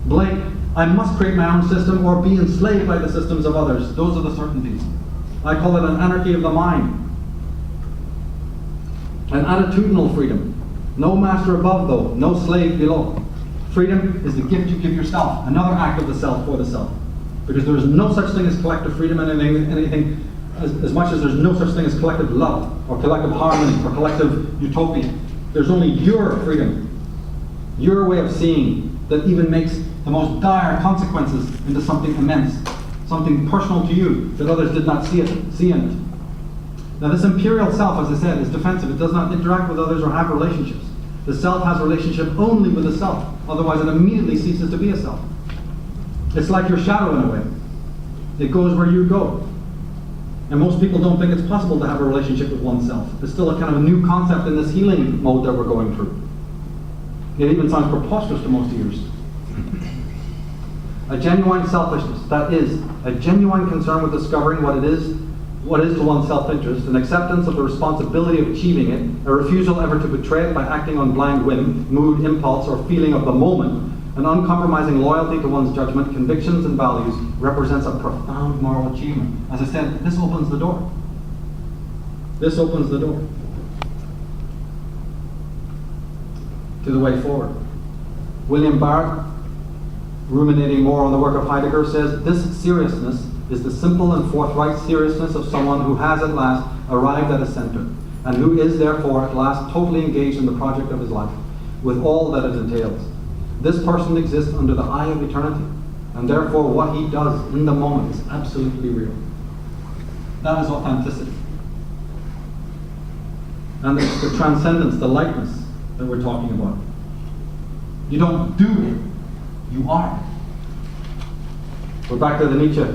Blake, I must create my own system or be enslaved by the systems of others. Those are the certainties. I call it an anarchy of the mind. An attitudinal freedom. No master above, though, no slave below. Freedom is the gift you give yourself, another act of the self for the self. Because there is no such thing as collective freedom in anything as much as there's no such thing as collective love, or collective harmony, or collective utopia. There's only your freedom, your way of seeing, that even makes the most dire consequences into something immense, something personal to you that others did not see in it. Now this imperial self, as I said, is defensive. It does not interact with others or have relationships. The self has relationship only with the self, otherwise it immediately ceases to be a self. It's like your shadow in a way. It goes where you go. And most people don't think it's possible to have a relationship with oneself. It's still a kind of a new concept in this healing mode that we're going through. It even sounds preposterous to most ears. A genuine selfishness, that is, a genuine concern with discovering what is to one's self-interest, an acceptance of the responsibility of achieving it, a refusal ever to betray it by acting on blind whim, mood, impulse, or feeling of the moment, an uncompromising loyalty to one's judgment, convictions, and values represents a profound moral achievement. As I said, this opens the door. This opens the door to the way forward. William Barrett, ruminating more on the work of Heidegger, says, this seriousness is the simple and forthright seriousness of someone who has at last arrived at a center, and who is therefore at last totally engaged in the project of his life, with all that it entails. This person exists under the eye of eternity, and therefore what he does in the moment is absolutely real. That is authenticity. And it's the transcendence, the lightness that we're talking about. You don't do it, you are it. We're back to the Nietzsche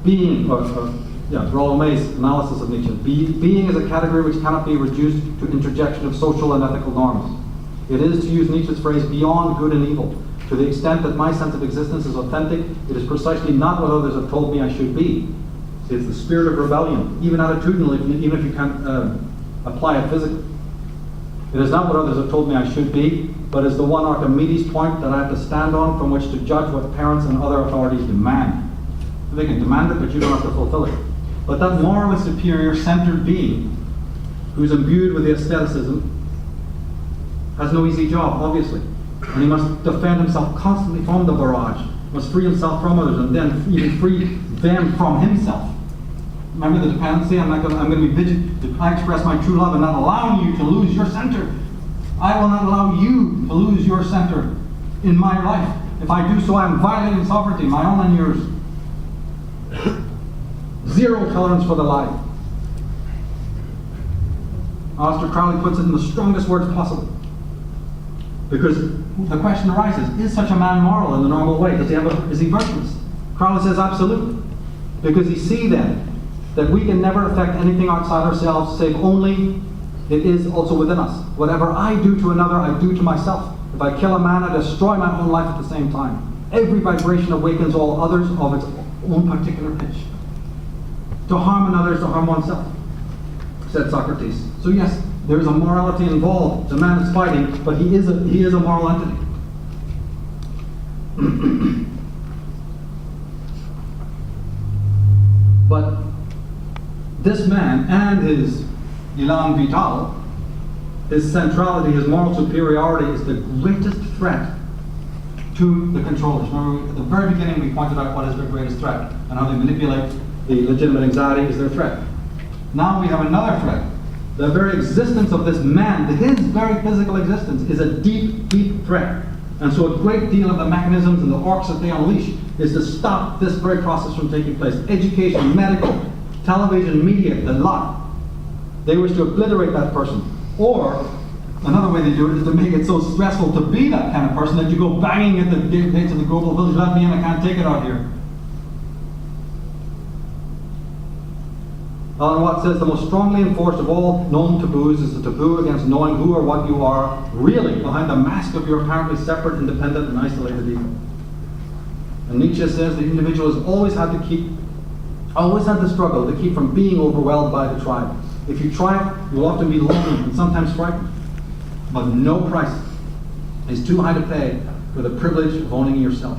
being, Rollo May's analysis of Nietzsche. Being is a category which cannot be reduced to interjection of social and ethical norms. It is, to use Nietzsche's phrase, beyond good and evil. To the extent that my sense of existence is authentic, it is precisely not what others have told me I should be. It's the spirit of rebellion, even attitudinally, even if you can't apply it physically. It is not what others have told me I should be, but is the one Archimedes point that I have to stand on from which to judge what parents and other authorities demand. They can demand it, but you don't have to fulfill it. But that morally superior, centered being, who's imbued with the aestheticism, has no easy job, obviously. And he must defend himself constantly from the barrage, must free himself from others, and then even free them from himself. Remember the dependency? I'm going to be vigilant. I express my true love and not allowing you to lose your center. I will not allow you to lose your center in my life. If I do so, I am violating sovereignty, my own and yours. Zero tolerance for the lie. Aleister Crowley puts it in the strongest words possible. Because the question arises, is such a man moral in the normal way? Is he virtuous? Crowley says absolutely. Because he sees then that we can never affect anything outside ourselves, save only it is also within us. Whatever I do to another, I do to myself. If I kill a man, I destroy my own life at the same time. Every vibration awakens all others of its own particular pitch. To harm another is to harm oneself, said Socrates. So yes, there is a morality involved. The man is fighting, but he is a moral entity. But this man and his élan vital, his centrality, his moral superiority is the greatest threat to the controllers. Remember, at the very beginning we pointed out what is their greatest threat and how they manipulate the legitimate anxiety is their threat. Now we have another threat. The very existence of this man, his very physical existence, is a deep, deep threat. And so a great deal of the mechanisms and the orcs that they unleash is to stop this very process from taking place. Education, medical, television, media, the lot. They wish to obliterate that person. Or, another way they do it is to make it so stressful to be that kind of person that you go banging at the gates of the global village, let me in, I can't take it out here. Alan Watts says the most strongly enforced of all known taboos is the taboo against knowing who or what you are really behind the mask of your apparently separate, independent, and isolated ego. And Nietzsche says the individual has always had the struggle to keep from being overwhelmed by the tribe. If you try it, you will often be lonely and sometimes frightened. But no price is too high to pay for the privilege of owning yourself.